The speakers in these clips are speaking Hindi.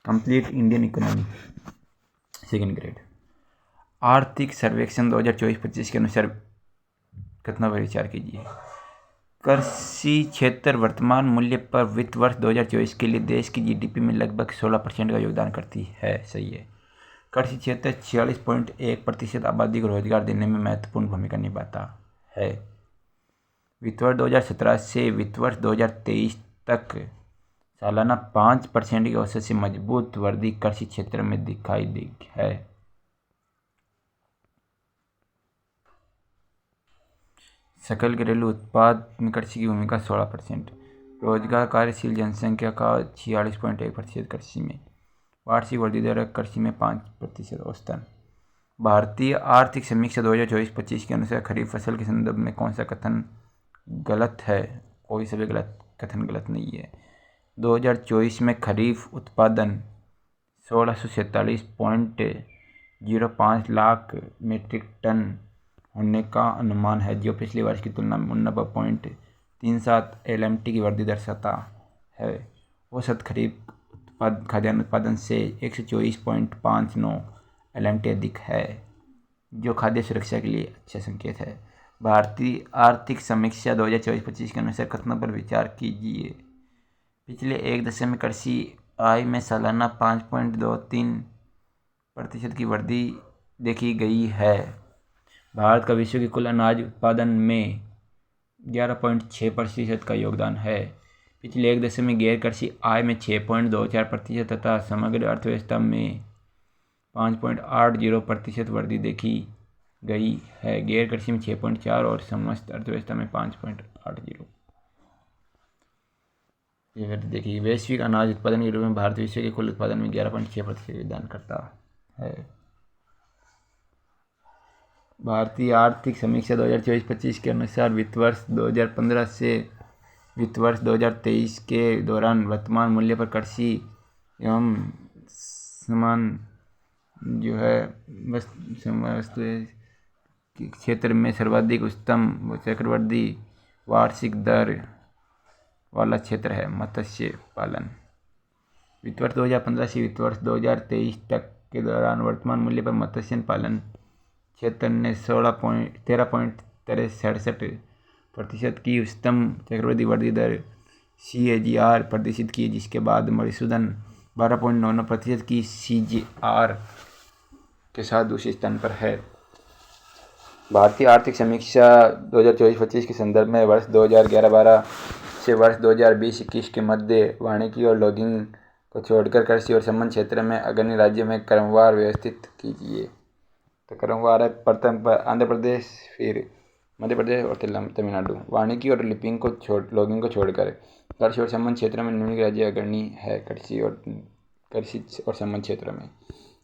Complete Indian economy second grade. आर्थिक सर्वेक्षण 2024-25 के अनुसार घटना पर विचार कीजिए। कृषि क्षेत्र वर्तमान मूल्य पर वित्त वर्ष 2024 के लिए देश की जीडीपी में लगभग 16% का योगदान करती है। सही है। कृषि क्षेत्र 46.1% आबादी को रोजगार देने में महत्वपूर्ण भूमिका निभाता है। वित्त वर्ष 2017 से वित्त वर्ष 2023 तक सालाना 5% की औसत से मजबूत वृद्धि कृषि क्षेत्र में दिखाई दी है। सकल घरेलू उत्पाद में कृषि की भूमिका 16%। रोजगार कार्यशील जनसंख्या का 46.1% कृषि में। वार्षिक वृद्धि दर कृषि में 5% औसतन। भारतीय आर्थिक समीक्षा 2024-25 के अनुसार खरीफ फसल के संदर्भ में कौन सा कथन गलत है? कोई सभी कथन गलत नहीं है। 2024 में खरीफ उत्पादन 1647.05 लाख मीट्रिक टन होने का अनुमान है, जो पिछले वर्ष की तुलना में 89.37 LMT की वृद्धि दर्शाता है। औसत खरीफ खाद्यान्न उत्पादन से 124.59 LMT अधिक है, जो खाद्य सुरक्षा के लिए अच्छा संकेत है। भारतीय आर्थिक समीक्षा 2024-25 के अनुसार कथनों पर विचार कीजिए। पिछले एक दशक में कृषि आय में सालाना 5.23% की वृद्धि देखी गई है। भारत का विश्व के कुल अनाज उत्पादन में 11.6% का योगदान है। पिछले एक दशक में गैर कृषि आय में 6.24% तथा समग्र अर्थव्यवस्था में 5.80% वृद्धि देखी गई है। गैर कृषि में 6.4 और समस्त अर्थव्यवस्था में 5.80 ये वृद्धि देखी। वैश्विक अनाज उत्पादन के रूप में भारत विश्व के कुल उत्पादन में 11.6% योगदान करता है। भारतीय आर्थिक समीक्षा 2024-25 के अनुसार वित्त वर्ष 2015 से वित्त वर्ष 2023 के दौरान वर्तमान मूल्य पर कृषि एवं समान वस्तु क्षेत्र में सर्वाधिक उच्चतम चक्रवृद्धि वार्षिक दर वाला क्षेत्र है मत्स्य पालन। वित्त वर्ष 2015 से वित्त वर्ष 2023 तक के दौरान वर्तमान मूल्य पर मत्स्य पालन क्षेत्र ने 13.67% की उच्चतम चक्रवृद्धि वृद्धि दर CAGR प्रदर्शित की, जिसके बाद मधुसूदन 12.99% की CAGR के साथ दूसरे स्थान पर है। भारतीय आर्थिक समीक्षा 2024-25 के संदर्भ में वर्ष 2011-12 से वर्ष 2020-21 के मध्य वानिकी और लॉगिंग को छोड़कर कृषि और संबंध क्षेत्र में अग्रणी राज्य में क्रमवार व्यवस्थित कीजिए। तो क्रमवार है प्रथम आंध्र प्रदेश, फिर मध्य प्रदेश और तमिलनाडु। वानिकी और लॉगिंग को छोड़कर कृषि और संबंध क्षेत्र में निम्नलिखित राज्य अग्रणी है। कृषि और संबंध क्षेत्र में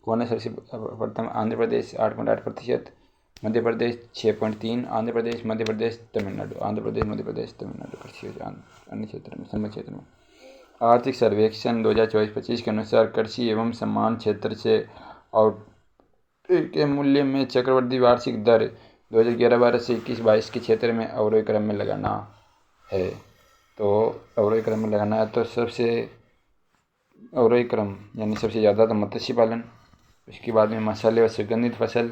कौन है सबसे प्रथम? आंध्र प्रदेश 8.8%, मध्य प्रदेश 6.3%, आंध्र प्रदेश, मध्य प्रदेश, तमिलनाडु। आंध्र प्रदेश, मध्य प्रदेश, तमिलनाडु कृषि और अन्य क्षेत्र में संबंध क्षेत्र में। आर्थिक सर्वेक्षण 2024-25 के अनुसार कृषि एवं समान क्षेत्र से आउटपुट के मूल्य में चक्रवृद्धि वार्षिक दर 2011-12 से 21-22 के क्षेत्र में अवरोही क्रम में लगाना है। तो अवरोही क्रम में लगाना है तो सबसे अवरोही क्रम यानी सबसे ज़्यादा तो मत्स्य पालन, उसके बाद में मसाले और सुगंधित फसल,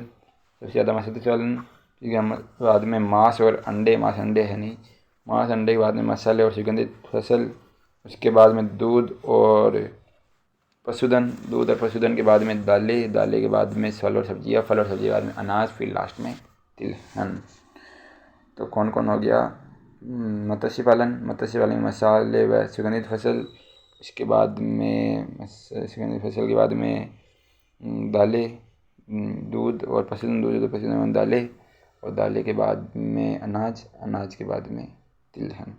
सबसे ज़्यादा मत्स्य पालन, उसके बाद में मांस और अंडे, मांस अंडे है नहीं, मांस अंडे के बाद में मसाले और सुगंधित फसल, उसके बाद में दूध और पशुधन, दूध और पशुधन के बाद में दालें, दालें के बाद में फल और सब्जियाँ, फल और सब्जी के बाद में अनाज, फिर लास्ट में तिलहन। तो कौन कौन हो गया? मत्स्य पालन में मसाले व सुगंधित फसल, इसके बाद में सुगंधित फसल के बाद में दालें, दूध और पशुधन, दूध और पशुधन में दालें, और दालें के बाद में अनाज, अनाज के बाद में तिलहन।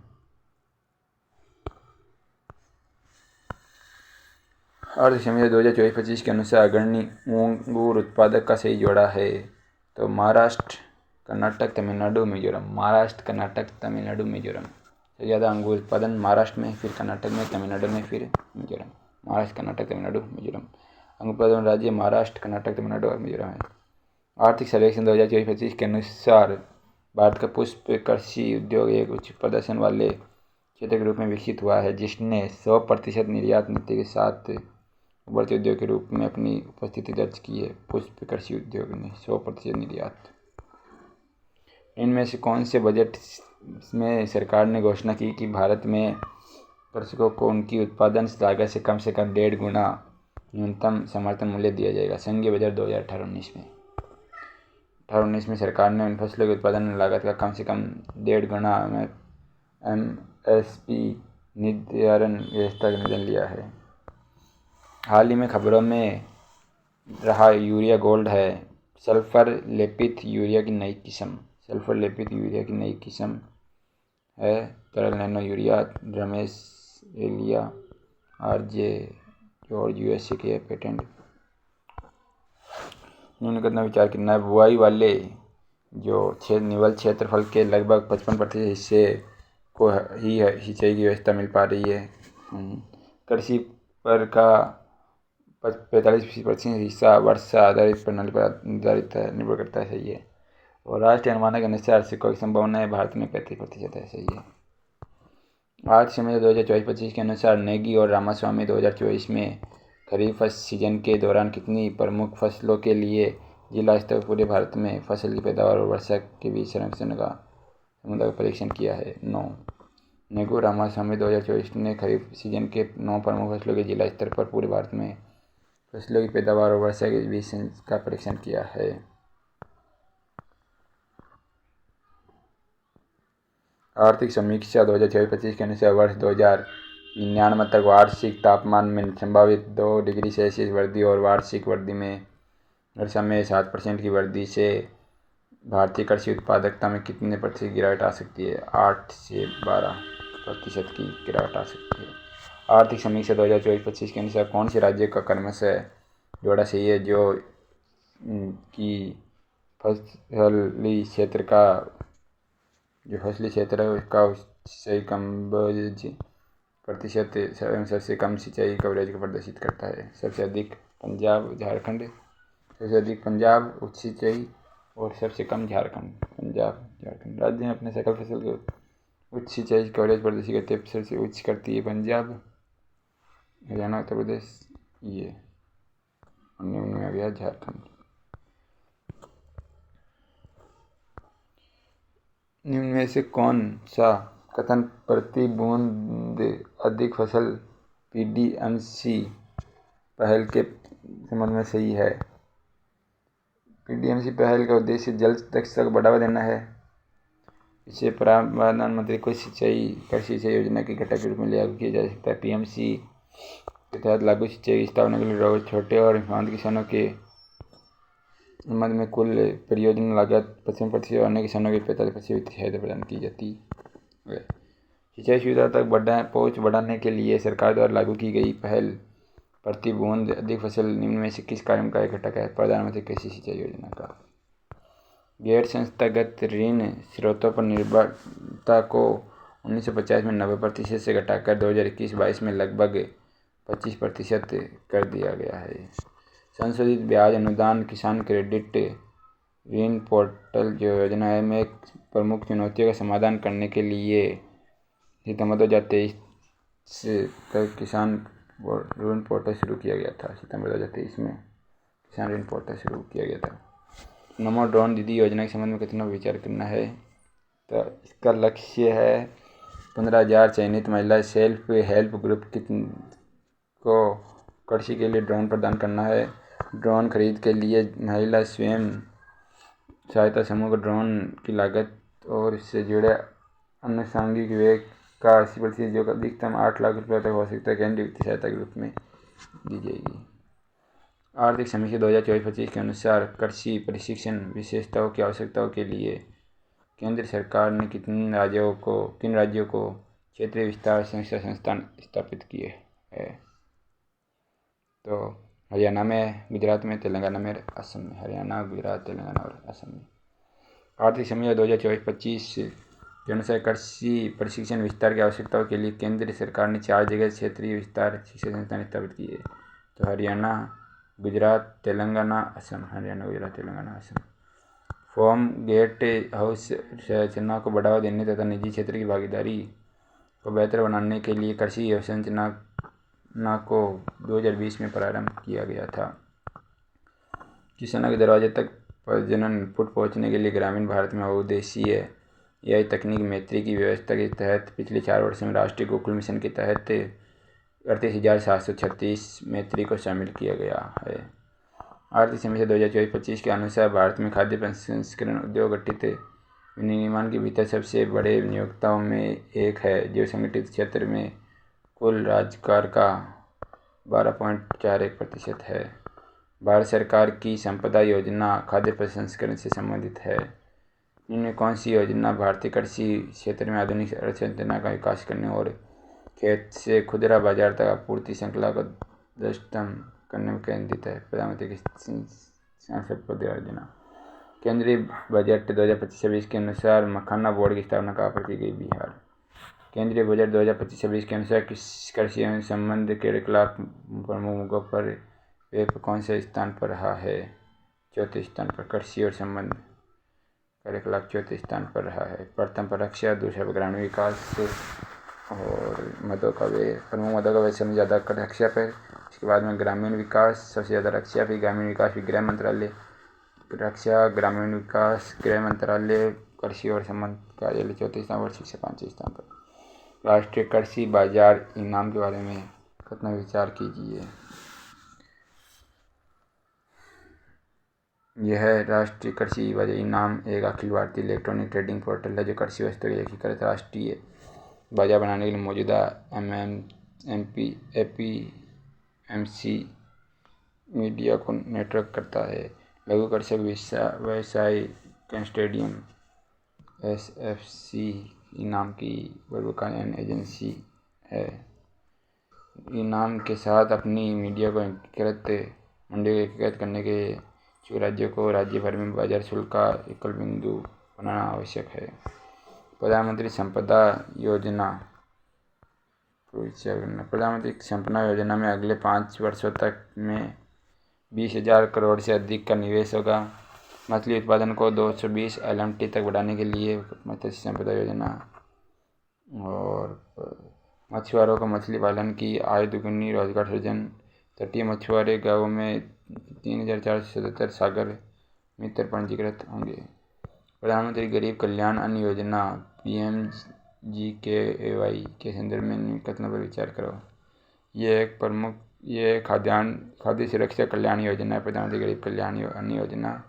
आर्थिक समीक्षा 2024-25 के अनुसार अग्रणी अंगूर उत्पादक का सही जोड़ा है। तो महाराष्ट्र, कर्नाटक, तमिलनाडु, मिजोरम। महाराष्ट्र, कर्नाटक, तमिलनाडु, मिजोरम। सबसे ज़्यादा अंगूर उत्पादन महाराष्ट्र में, फिर कर्नाटक में, तमिलनाडु में, फिर मिजोरम। महाराष्ट्र, कर्नाटक, तमिलनाडु, मिजोरम। अंगूर उत्पादन राज्य महाराष्ट्र, कर्नाटक, तमिलनाडु और मिजोरम है। आर्थिक सर्वेक्षण 2024-25 के अनुसार भारत का पुष्प कृषि उद्योग एक उच्च प्रदर्शन वाले क्षेत्र के रूप में विकसित हुआ है, जिसने 100% निर्यात नीति के साथ उभरते उद्योग के रूप में अपनी उपस्थिति दर्ज की है। पुष्प कृषि उद्योग ने 100% निर्यात। इनमें से कौन से बजट में सरकार ने घोषणा की कि भारत में कृषकों को उनकी उत्पादन लागत से कम 1.5 गुना न्यूनतम समर्थन मूल्य दिया जाएगा? संघीय बजट 2018-19 में 2018-19 में सरकार ने उन फसलों की उत्पादन लागत का कम से कम 1.5 गुना MSP निर्धारण व्यवस्था का निर्णय लिया है। हाल ही में खबरों में रहा यूरिया गोल्ड है। सल्फर लेपित यूरिया की नई किस्म है तरल नैनो यूरिया। रमेश एलिया RJ जॉर्ज USA के पेटेंट। उन्होंने कितना विचार करना है? बुआई वाले जो निवल क्षेत्रफल के लगभग 55% हिस्से को ही सिंचाई की व्यवस्था मिल पा रही है। कृषि पर का 45% हिस्सा वर्षा आधारित प्रणाली पर निर्भर करता है। सही है। और राष्ट्रीय अनुमान के अनुसार सिक्कों की संभावना है भारत में 35% है। सही है। आज समय 2024-25 के अनुसार नेगी और रामास्वामी 2024 में खरीफ सीजन के दौरान कितनी प्रमुख फसलों के लिए जिला स्तर पर पूरे भारत में फसल की पैदावार और वर्षा के बीच संरक्षण का परीक्षण किया है? 9। नेगू रामास्वामी 2024 ने खरीफ सीजन के 9 प्रमुख फसलों के जिला स्तर पर पूरे भारत में फसलों की पैदावार और वर्षा के बीच का परीक्षण किया है। आर्थिक समीक्षा 2024-25 के अनुसार वर्ष 2099 तक वार्षिक तापमान में संभावित 2 डिग्री सेल्सियस वृद्धि और वार्षिक वृद्धि में वर्षा में 7% की वृद्धि से भारतीय कृषि उत्पादकता में कितने प्रतिशत गिरावट आ सकती है? 8 से 12% की गिरावट आ सकती है। आर्थिक समीक्षा 2024-25 के अनुसार कौन से राज्य का क्रमशः जोड़ा सही है जो कि फसली क्षेत्र है उसका सही कवरेज प्रतिशत एवं सबसे कम सिंचाई कवरेज को प्रदर्शित करता है? सबसे अधिक पंजाब झारखंड, सबसे अधिक पंजाब उच्च सिंचाई और सबसे कम झारखंड। पंजाब झारखंड राज्य में अपने सकल फसल के उच्च सिंचाई कवरेज प्रदर्शित करते हैं। सबसे उच्च करती है पंजाब, हरियाणा, उत्तर प्रदेश, ये निम्न में आ गया झारखंड। निम्न में से कौन सा कथन प्रति बूंद अधिक फसल PDMC पहल के संबंध में सही है? PDMC पहल का उद्देश्य जल दक्षता को बढ़ावा देना है। इसे प्रधानमंत्री कृषि सिंचाई योजना के घटक के रूप में लागू किया जा सकता है। PMC के तहत लागू सिंचाई की स्थापना के लिए छोटे और सीमांत किसानों के संबंध में कुल परियोजना लागत 55% और अन्य किसानों के 45% सहायता प्रदान की जाती है। सिंचाई सुविधा तक पहुँच बढ़ाने के लिए सरकार द्वारा लागू की गई पहल प्रति बूंद अधिक फसल निम्न में से किस कार्यक्रम का एक घटक है? प्रधानमंत्री कृषि सिंचाई योजना का। गैर संस्थागत ऋण स्रोतों पर निर्भरता को 1950 में 90% से घटाकर 2021-22 में लगभग 25% कर दिया गया है। संशोधित ब्याज अनुदान किसान क्रेडिट ऋण पोर्टल जो योजना है में प्रमुख चुनौतियों का समाधान करने के लिए सितंबर 2023 तक किसान ऋण पोर्टल शुरू किया गया था। सितंबर 2023 में किसान ऋण पोर्टल शुरू किया गया था। नमो ड्रोन दीदी योजना के संबंध में कितना विचार करना है? तो इसका लक्ष्य है 15,000 चयनित महिला सेल्फ हेल्प ग्रुप को कृषि के लिए ड्रोन प्रदान करना है। ड्रोन खरीद के लिए महिला स्वयं सहायता समूह को ड्रोन की लागत और इससे जुड़े आनुषंगिक व्यय का 80% जो अधिकतम 8 लाख रुपये तक हो सकता है केंद्रीय वित्तीय सहायता के रूप में दी जाएगी। आर्थिक समीक्षा 2024-25 के अनुसार कृषि प्रशिक्षण विशेषताओं की आवश्यकताओं के लिए केंद्र सरकार ने किन राज्यों को क्षेत्रीय विस्तार शिक्षा संस्थान स्थापित किए हैं? तो हरियाणा में, गुजरात में, तेलंगाना में, असम में। हरियाणा, गुजरात, तेलंगाना और असम में। आर्थिक समीक्षा 2024-25 के अनुसार कृषि प्रशिक्षण विस्तार की आवश्यकताओं के लिए केंद्र सरकार ने 4 जगह क्षेत्रीय विस्तार शिक्षा संस्थान स्थापित किए। तो Haryana, Gujarat, Telangana, Assam. Haryana, Gujarat, Telangana, Assam. Farm gate house संरचना को बढ़ावा देने तथा निजी क्षेत्र की भागीदारी को बेहतर बनाने के लिए कृषि अवसंरचना योजना को 2020 में प्रारंभ किया गया था। किसानों के दरवाजे तक प्रजनन इनपुट पहुंचने के लिए ग्रामीण भारत में बहुउद्देशीय एआई तकनीक मैत्री की व्यवस्था के तहत पिछले 4 वर्षों में राष्ट्रीय गोकुल मिशन के तहत 38,736 मैत्री को शामिल किया गया है। आर्थिक समीक्षा 2024-25 के अनुसार भारत में खाद्य प्रसंस्करण उद्योग गठित विनिर्माण के भीतर सबसे बड़े नियोक्ताओं में एक है, जो संगठित क्षेत्र में कुल रोजगार का 12.41% है। भारत सरकार की संपदा योजना खाद्य प्रसंस्करण से संबंधित है। इनमें कौन सी योजना भारतीय कृषि क्षेत्र में आधुनिक अवसंरचना का विकास करने और खेत से खुदरा बाजार तक आपूर्ति श्रृंखला को दृढ़तम करने में केंद्रित है? प्रधानमंत्री किसान संपदा योजना। केंद्रीय बजट 2025-26 के अनुसार मखाना बोर्ड की स्थापना कहाँ पर की गई? बिहार। केंद्रीय बजट 2025-26 के अनुसार कृषि एवं संबंध क्रियाकलाप प्रमुख मुद्दों पर वे कौन से स्थान पर रहा है? चौथे स्थान पर। कृषि और संबंध क्रियाकलाप चौथे स्थान पर रहा है। प्रथम पर रक्षा, दूसरा पर ग्रामीण विकास और मदों का वे प्रमुख मदों का वे सबसे ज़्यादा रक्षा पर। इसके बाद में ग्रामीण विकास सबसे ज़्यादा रक्षा, फिर ग्रामीण विकास, फिर गृह मंत्रालय, रक्षा, ग्रामीण विकास, गृह मंत्रालय, कृषि और संबंध कार्यालय चौथे स्थान पर, शिक्षा पांचवें स्थान पर। राष्ट्रीय कृषि बाजार इनाम के बारे में कितना विचार कीजिए। यह राष्ट्रीय कृषि बाजार इनाम एक Akhil Bharatiya electronic trading portal है जो कृषि वस्तुओं के एकीकृत राष्ट्रीय बाजार बनाने के लिए मौजूदा एपीएमसी मीडिया को नेटवर्क करता है। लघु कृषक व्यवसाय कंसोर्टियम एसएफसी इनाम की वर्ल्ड एजेंसी है। इनाम के साथ अपनी मीडिया को मंडियों को एकीकृत करने के इच्छुक राज्यों को राज्य भर में बाजार शुल्क का एकल बिंदु बनाना आवश्यक है। प्रधानमंत्री संपदा योजना। प्रधानमंत्री संपदा योजना में अगले 5 वर्षों तक में 20,000 करोड़ से अधिक का निवेश होगा। मछली उत्पादन को 220 LMT तक बढ़ाने के लिए मत्स्य संपदा योजना और मछुआरों को मछली पालन की आय दुगुनी, रोजगार सृजन। तटीय मछुआरे गांवों में 3,477 सागर मित्र पंजीकृत होंगे। प्रधानमंत्री गरीब कल्याण अन्न योजना PMGKY के संदर्भ में निम्नलिखित पर विचार करो। ये खाद्य सुरक्षा कल्याण योजना है। प्रधानमंत्री गरीब कल्याण अन्न योजना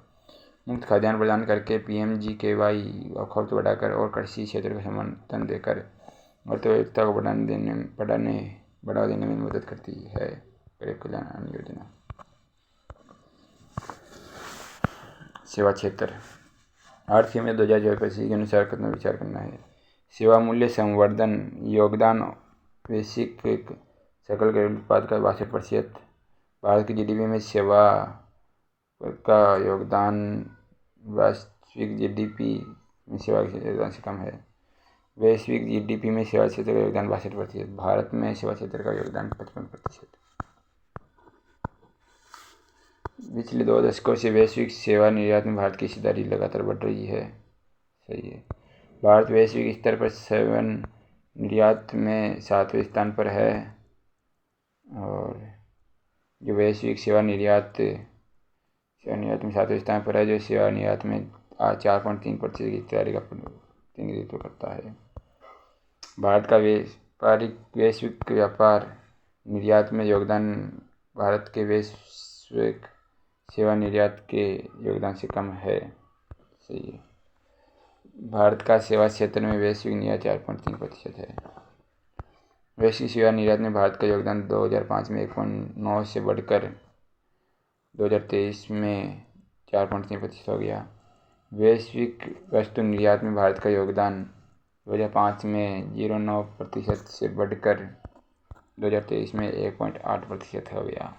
मुफ्त खाद्यान्न प्रदान करके PMGKY खपत बढ़ाकर और कृषि क्षेत्र को समर्थन देकर अर्थव्यवस्था को बढ़ावा देने में मदद करती है। गरीब कल्याण अन्न योजना। सेवा क्षेत्र। आर्थिक में 2024 के अनुसार कितना विचार करना है? सेवा मूल्य संवर्धन योगदान वैश्विक सकल घरेलू उत्पाद का 62%। भारत की GDP में सेवा का योगदान वैश्विक GDP में सेवा के योगदान से कम है। वैश्विक GDP में सेवा क्षेत्र का योगदान 62%। भारत में सेवा क्षेत्र का योगदान 55%। पिछले 2 दशकों से वैश्विक सेवा निर्यात में भारत की हिस्सेदारी लगातार बढ़ रही है। सही है। भारत वैश्विक स्तर पर सेवा निर्यात में 7वें स्थान पर है और जो वैश्विक सेवा निर्यात में 7वें स्थान पर है, जो सेवा निर्यात में 4.3% की हिस्सेदारी का प्रतिनिधित्व करता है। भारत का वैश्विक व्यापार निर्यात में योगदान भारत के वैश्विक सेवा निर्यात के योगदान से कम है। सही है। भारत का सेवा क्षेत्र में वैश्विक निर्यात 4.3% है। वैश्विक सेवा निर्यात में भारत का योगदान 2005 में 1.9 से बढ़कर 2023 में 4.3% हो गया। वैश्विक वस्तु निर्यात में भारत का योगदान 2005 में 0.9% से बढ़कर 2023 में 1.8% हो गया।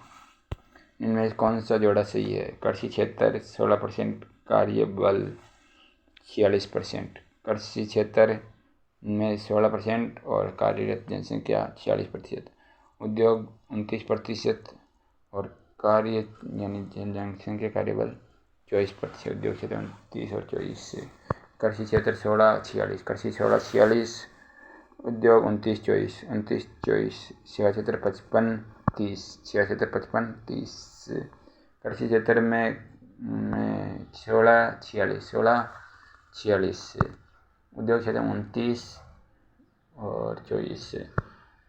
इनमें कौन सा जोड़ा सही है? कृषि क्षेत्र 16%, कार्यबल 46%। कृषि क्षेत्र में 16% और कार्यरत जनसंख्या 46%। उद्योग 29% और कार्य यानी जनसंख्या कार्यबल 24%। उद्योग क्षेत्र 29 और 24 से। कृषि क्षेत्र 16, 46। कृषि 16, 46 उद्योग 29-24, सेवा क्षेत्र 55-30, सेवा क्षेत्र 55-30, कृषि क्षेत्र में 16-46, उद्योग क्षेत्र 29 और 24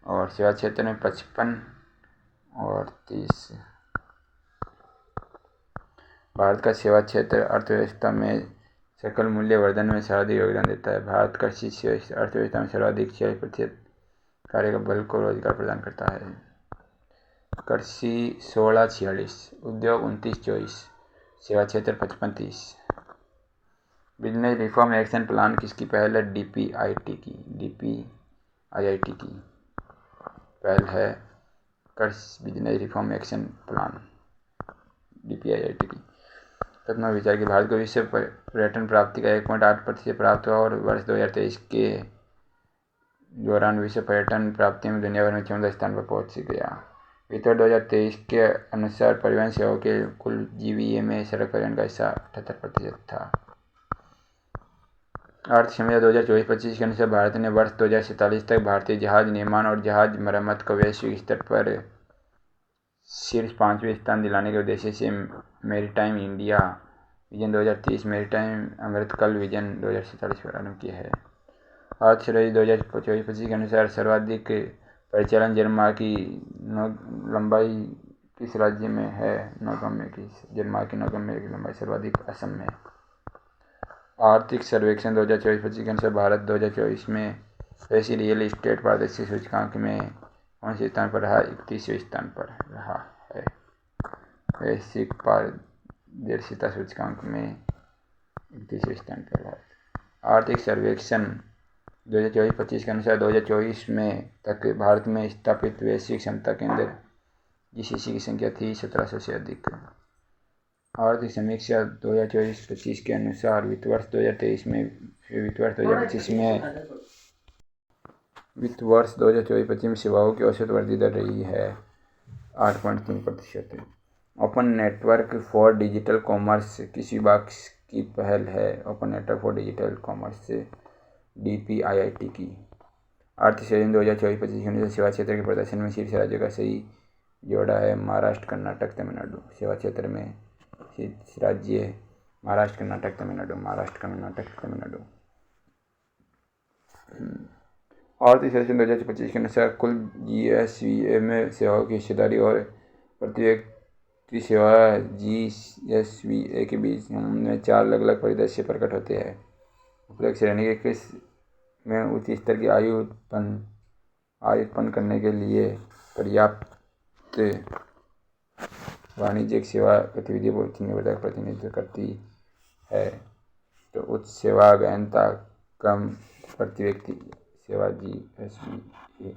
और सेवा क्षेत्र में 55 और 30। भारत का सेवा क्षेत्र अर्थव्यवस्था में सकल मूल्य वर्धन में सर्वाधिक योगदान देता है। भारत कृषि अर्थव्यवस्था में सर्वाधिक 46% कार्य बल को रोजगार प्रदान करता है। कृषि 16-46, उद्योग 29-24, सेवा क्षेत्र 55-30। बिजनेस रिफॉर्म एक्शन प्लान किसकी पहल है? DPIIT की पहल है कृषि business reform action plan DPIIT की। प्रथम विचार कि भारत को विश्व पर्यटन प्राप्ति का 1.8% प्राप्त हुआ और वर्ष 2023 के दौरान विश्व पर्यटन प्राप्ति में दुनिया भर में 14 स्थान पर पहुंच गया। वित्त वर्ष 2023 के अनुसार परिवहन सेवाओं के कुल GVA में सड़क परिवहन का हिस्सा 78% था। अर्थ समीक्षा 2024-25 के अनुसार भारत ने वर्ष 2047 तक भारतीय जहाज निर्माण और जहाज मरम्मत को वैश्विक स्तर पर शीर्ष 5वें स्थान दिलाने के उद्देश्य से maritime India vision 2030 maritime Amritkaal vision 2047 पर आरंभ किया है। अर्थ सर्वेक्षण 2024-25 के अनुसार सर्वाधिक परिचालन जलमार्ग की लंबाई किस राज्य में है? जलमार्ग की नौगम्य की लंबाई सर्वाधिक असम में। आर्थिक सर्वेक्षण 2024-25 के अनुसार भारत 2024 में वैश्विक रियल एस्टेट पारदर्शी सूचकांक में कौन से स्थान पर रहा? 31वें स्थान पर रहा है। वैश्विक पारदर्शिता सूचकांक में 31वें स्थान पर रहा। आर्थिक सर्वेक्षण 2024-25 के अनुसार 2024 में तक भारत में स्थापित वैश्विक क्षमता केंद्र GCC की संख्या थी 1700 से अधिक। आर्थिक समीक्षा 2024-25 के अनुसार वित्त वर्ष 2023 में वित्त वर्ष 2024-25 में सेवाओं की औसत वृद्धि दर रही है 8.3%। Open network for digital commerce किस विभाग की पहल है? Open network for digital commerce DPIIT की। आर्थिक सर्वेक्षण 2024-25 के अनुसार सेवा क्षेत्र के प्रदर्शन में शीर्ष राज्यों का सही जोड़ा है महाराष्ट्र, कर्नाटक, तमिलनाडु। सेवा क्षेत्र में शीर्ष राज्य महाराष्ट्र, कर्नाटक, तमिलनाडु। आर्थिक सर्वेक्षण 2025 के अनुसार कुल GSVA में सेवाओं की हिस्सेदारी और प्रति व्यक्ति सेवा GSVA के बीच में 4 अलग-अलग परिदृश्य प्रकट होते हैं। उपरोक्त श्रेणी के किस में उच्च स्तर की आय उत्पन्न करने के लिए पर्याप्त वाणिज्यिक सेवा गतिविधियों को उच्च निर्भरता का प्रतिनिधित्व करती है? तो उच्च सेवा गहनता, कम प्रति व्यक्ति सेवा GSVA।